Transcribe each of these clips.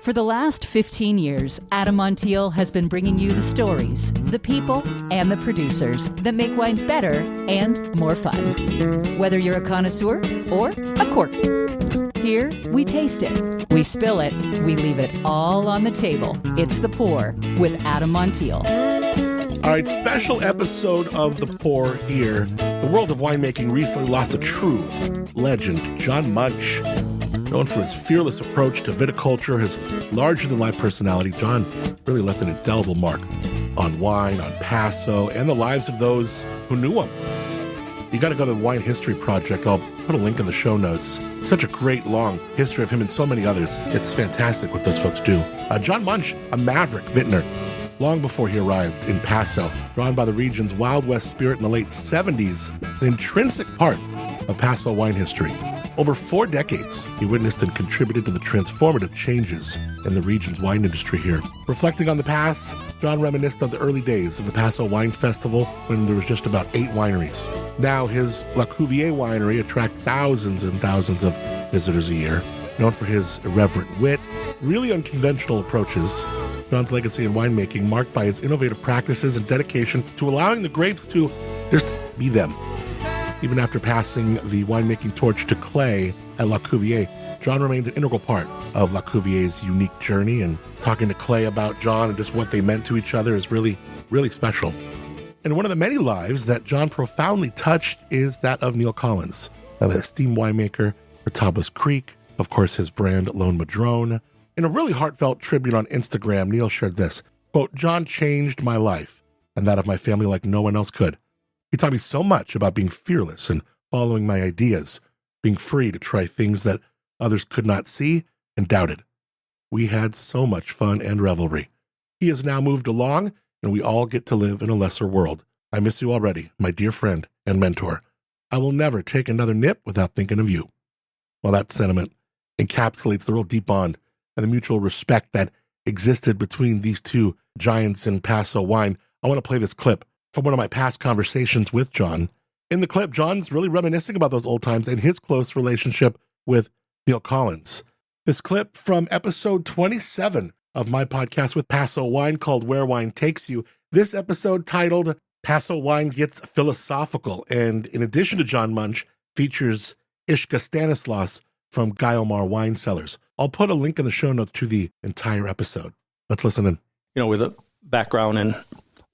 For the last 15 years, Adam Montiel has been bringing you the stories, the people, and the producers that make wine better and more fun. Whether you're a connoisseur or a cork dork. Here, we taste it, we spill it, we leave it all on the table. It's The Pour with Adam Montiel. All right, special episode of The Pour here. The world of winemaking recently lost a true legend, John Munch. Known for his fearless approach to viticulture, his larger-than-life personality, John really left an indelible mark on wine, on Paso, and the lives of those who knew him. You got to go to the Wine History Project. I'll put a link in the show notes. Such a great, long history of him and so many others. It's fantastic what those folks do. John Munch, a maverick vintner, long before he arrived in Paso, drawn by the region's Wild West spirit in the late 70s, an intrinsic part of Paso wine history. Over 4 decades, he witnessed and contributed to the transformative changes in the region's wine industry here. Reflecting on the past, John reminisced of the early days of the Paso Wine Festival when there was just about 8 wineries. Now his Cuvier winery attracts thousands and thousands of visitors a year. Known for his irreverent wit, really unconventional approaches, John's legacy in winemaking marked by his innovative practices and dedication to allowing the grapes to just be them. Even after passing the winemaking torch to Clay at La Cuvier, John remained an integral part of La Cuvier's unique journey, and talking to Clay about John and just what they meant to each other is really, really special. And one of the many lives that John profoundly touched is that of Neil Collins, the esteemed winemaker for Tabas Creek, of course, his brand Lone Madrone. In a really heartfelt tribute on Instagram, Neil shared this, quote, "John changed my life and that of my family like no one else could. He taught me so much about being fearless and following my ideas, being free to try things that others could not see and doubted. We had so much fun and revelry. He has now moved along, and we all get to live in a lesser world. I miss you already, my dear friend and mentor. I will never take another nip without thinking of you." Well, that sentiment encapsulates the real deep bond and the mutual respect that existed between these two giants in Paso wine. I want to play this clip from one of my past conversations with John. In the clip, John's really reminiscing about those old times and his close relationship with Neil Collins. This clip from episode 27 of my podcast with Paso Wine called Where Wine Takes You. This episode titled Paso Wine Gets Philosophical, and in addition to John Munch, features Ishka Stanislaus from Guiomar Wine Cellars. I'll put a link in the show notes to the entire episode. Let's listen in. With a background in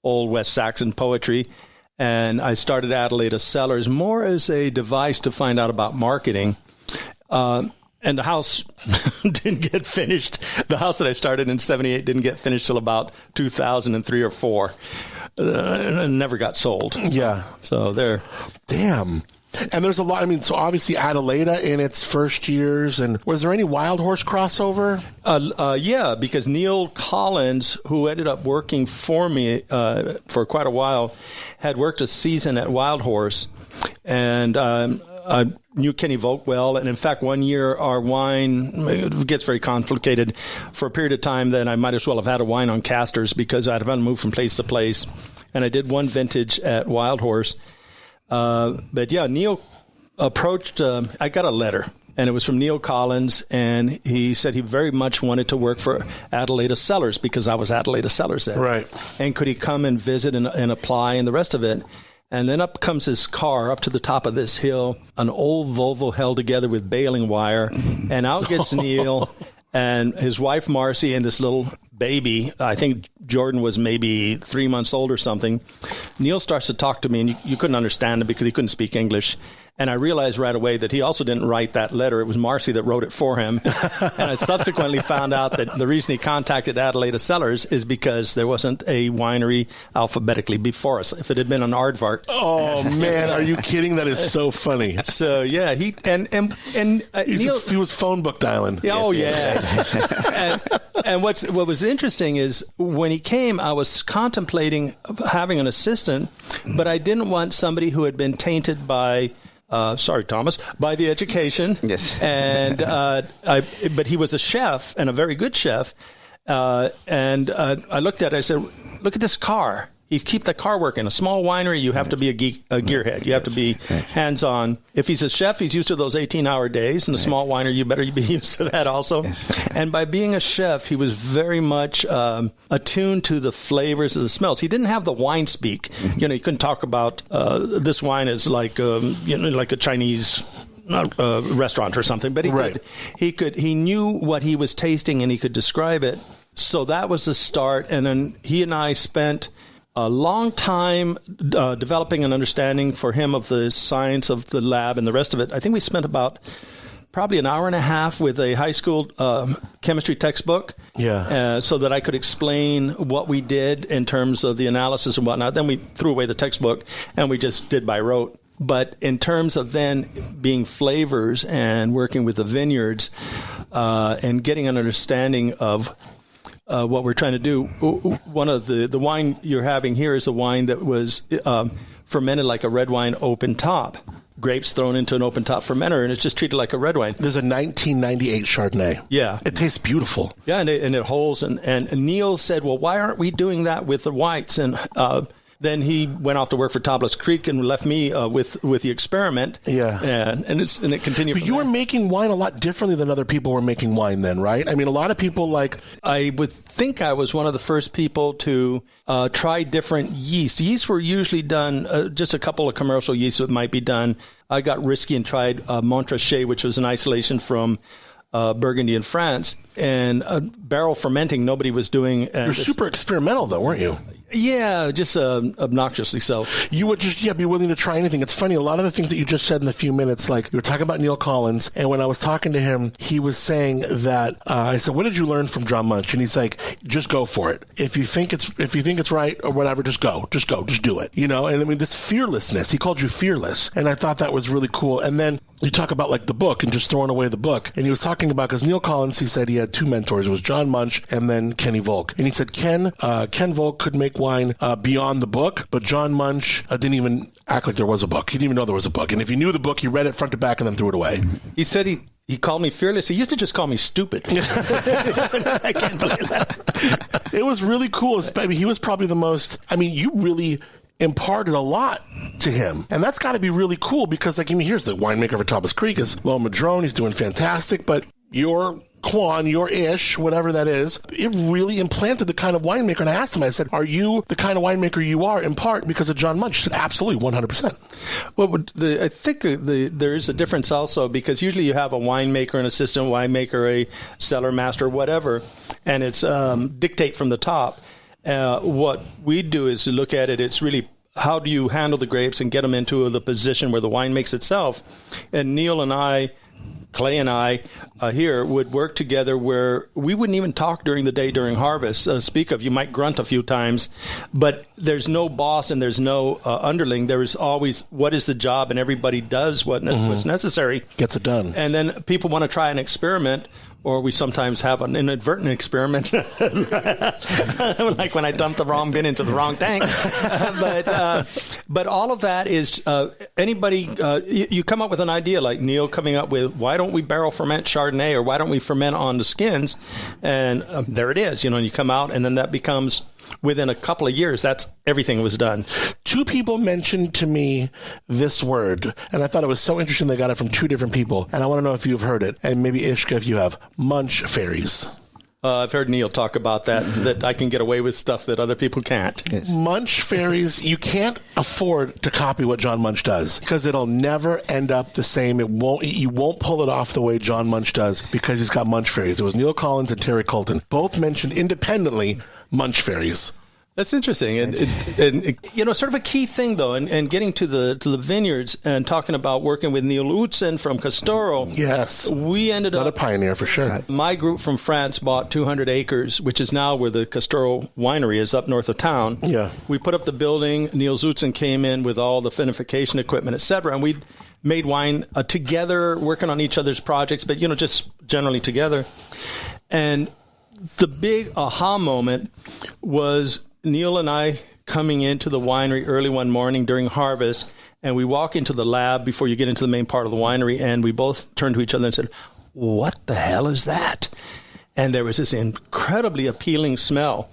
Old West Saxon poetry, and I started Adelaide Cellars more as a device to find out about marketing. And the house didn't get finished. The house that I started in 78 didn't get finished till about 2003 or 4. And never got sold. Yeah. So there. Damn. And there's a lot, so obviously Adelaide in its first years, and was there any Wild Horse crossover? Yeah, because Neil Collins, who ended up working for me for quite a while, had worked a season at Wild Horse, and I knew Kenny Volk well, and in fact, one year our wine gets very complicated. For a period of time, then I might as well have had a wine on casters because I'd have moved from place to place, and I did one vintage at Wild Horse. But yeah, Neil approached, I got a letter, and it was from Neil Collins, and he said he very much wanted to work for Adelaide Cellars because I was Adelaide Cellars then. Right. And could he come and visit and apply and the rest of it? And then up comes his car up to the top of this hill, an old Volvo held together with baling wire, and out gets Neil and his wife Marcy and this little baby. I think Jordan was maybe 3 months old or something. Neil starts to talk to me, and you couldn't understand him because he couldn't speak English. And I realized right away that he also didn't write that letter. It was Marcy that wrote it for him. And I subsequently found out that the reason he contacted Adelaide Cellars is because there wasn't a winery alphabetically before us. If it had been an aardvark. Oh, man, are you kidding? That is so funny. So, yeah, he was phone book dialing. Yeah, oh, yeah. And what was interesting is when he came, I was contemplating having an assistant, but I didn't want somebody who had been tainted by sorry, Thomas, by the education. Yes. And but he was a chef and a very good chef. And I looked at it. I said, "Look at this car. He keep the car working. A small winery, you have to be a gearhead. You have to be hands-on. If he's a chef, he's used to those 18-hour days. In a small winery, you better be used to that also. And by being a chef, he was very much attuned to the flavors of the smells. He didn't have the wine speak. You know, he couldn't talk about this wine is like like a Chinese restaurant or something. But he knew what he was tasting and he could describe it. So that was the start. And then he and I spent a long time developing an understanding for him of the science of the lab and the rest of it. I think we spent about probably an hour and a half with a high school chemistry textbook so that I could explain what we did in terms of the analysis and whatnot. Then we threw away the textbook and we just did by rote. But in terms of then being flavors and working with the vineyards and getting an understanding of what we're trying to do, one of the wine you're having here is a wine that was fermented like a red wine open top. Grapes thrown into an open top fermenter, and it's just treated like a red wine. There's a 1998 Chardonnay. Yeah. It tastes beautiful. Yeah, and it holds. And Neil said, well, why aren't we doing that with the whites? And then he went off to work for Topless Creek and left me with the experiment. Yeah, and it continued. But you were making wine a lot differently than other people were making wine then, right? I mean, a lot of people I would think I was one of the first people to try different yeasts. Yeasts were usually done, just a couple of commercial yeasts that might be done. I got risky and tried Montrachet, which was an isolation from Burgundy in France, and barrel fermenting nobody was doing. You're super experimental, though, weren't you? Yeah, just obnoxiously so. You would just be willing to try anything. It's funny, a lot of the things that you just said in a few minutes, like you were talking about Neil Collins, and when I was talking to him, he was saying that I said, "What did you learn from John Munch?" And he's like, "Just go for it. If you think it's right or whatever, just go, just do it." You know, and I mean this fearlessness. He called you fearless, and I thought that was really cool. And then you talk about like the book and just throwing away the book, and he was talking about because Neil Collins, he said he had two mentors. It was John Munch and then Kenny Volk, and he said Ken Volk could make wine beyond the book, but John Munch didn't even act like there was a book. He didn't even know there was a book. And if he knew the book, he read it front to back and then threw it away. He said he called me fearless. He used to just call me stupid. I can't believe that. It was really cool. I mean, he was probably the most, I mean, you really imparted a lot to him. And that's got to be really cool because, like, I mean, here's the winemaker for Topless Creek is Lo Madrone. He's doing fantastic, but your Quan, your ish, whatever that is, it really implanted the kind of winemaker. And I asked him, I said, are you the kind of winemaker you are in part because of John Munch? He said, absolutely, 100%. Well, I think there is a difference also because usually you have a winemaker, an assistant winemaker, a cellar master, whatever, and it's dictate from the top. What we do is to look at it, it's really how do you handle the grapes and get them into the position where the wine makes itself. And Neil and I, Clay and I here would work together where we wouldn't even talk during the day during harvest. Speak of, you might grunt a few times, but there's no boss and there's no underling. There is always what is the job, and everybody does what's necessary. Gets it done. And then people want to try an experiment, or we sometimes have an inadvertent experiment, like when I dumped the wrong bin into the wrong tank. But all of that is anybody, you come up with an idea like Neil coming up with, why don't we barrel ferment Chardonnay, or why don't we ferment on the skins? And there it is, and you come out, and then that becomes, within a couple of years, that's everything was done. Two people mentioned to me this word, and I thought it was so interesting they got it from two different people, and I want to know if you've heard it, and maybe Ishka if you have. Munch fairies. I've heard Neil talk about that I can get away with stuff that other people can't. Yes. Munch fairies, you can't afford to copy what John Munch does because it'll never end up the same. You won't pull it off the way John Munch does because he's got Munch fairies. It was Neil Collins and Terry Colton, both mentioned independently Munch fairies. That's interesting, and sort of a key thing though, and getting to the vineyards and talking about working with Neil Utzen from Castoro. Yes, we ended another pioneer for sure. My group from France bought 200 acres, which is now where the Castoro winery is, up north of town. Yeah, we put up the building. Neil Utzen came in with all the vinification equipment, etc., and we made wine together, working on each other's projects, but just generally together. And the big aha moment was Neil and I coming into the winery early one morning during harvest, and we walk into the lab before you get into the main part of the winery, and we both turned to each other and said, what the hell is that? And there was this incredibly appealing smell.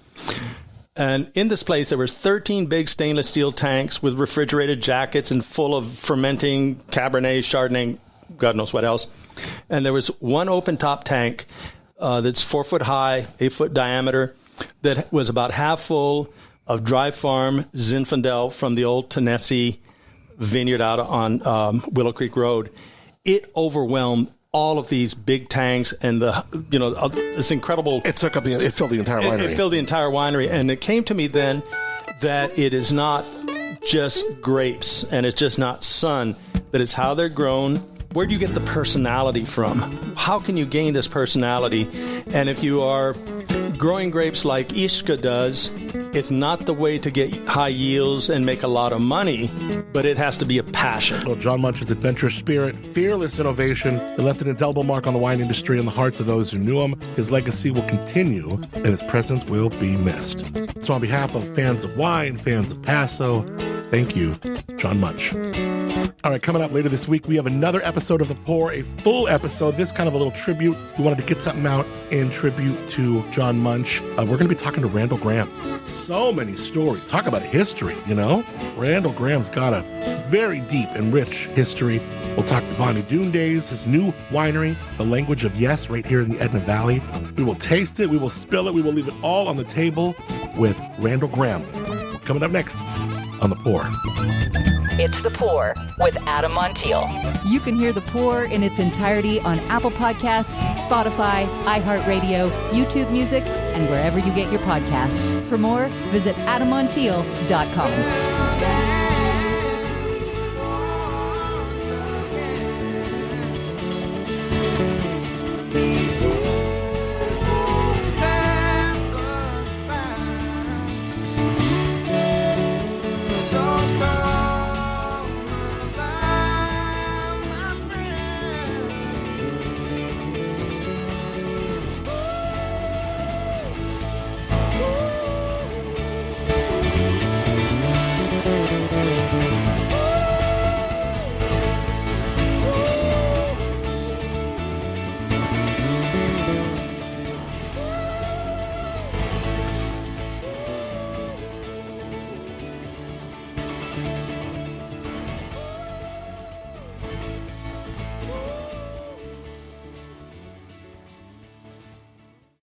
And in this place, there were 13 big stainless steel tanks with refrigerated jackets and full of fermenting Cabernet, Chardonnay, God knows what else. And there was one open top tank that's 4 foot high, 8 foot diameter, that was about half full of dry farm Zinfandel from the old Tennessee vineyard out on Willow Creek Road. It overwhelmed all of these big tanks and this incredible. It filled the entire winery. It filled the entire winery, and it came to me then that it is not just grapes and it's just not sun, but it's how they're grown. Where do you get the personality from? How can you gain this personality? And if you are growing grapes like Ishka does, it's not the way to get high yields and make a lot of money, but it has to be a passion. Well, John Munch's adventurous spirit, fearless innovation, it left an indelible mark on the wine industry in the hearts of those who knew him. His legacy will continue, and his presence will be missed. So on behalf of fans of wine, fans of Paso, thank you, John Munch. All right, coming up later this week, we have another episode of The Pour, a full episode, this kind of a little tribute. We wanted to get something out in tribute to John Munch. We're going to be talking to Randall Graham. So many stories. Talk about history, you know? Randall Graham's got a very deep and rich history. We'll talk the Bonnie Doon days, his new winery, The Language of Yes, right here in the Edna Valley. We will taste it, we will spill it, we will leave it all on the table with Randall Graham. Coming up next on The Pour. It's The Pour with Adam Montiel. You can hear The Pour in its entirety on Apple Podcasts, Spotify, iHeartRadio, YouTube Music, and wherever you get your podcasts. For more, visit adammontiel.com.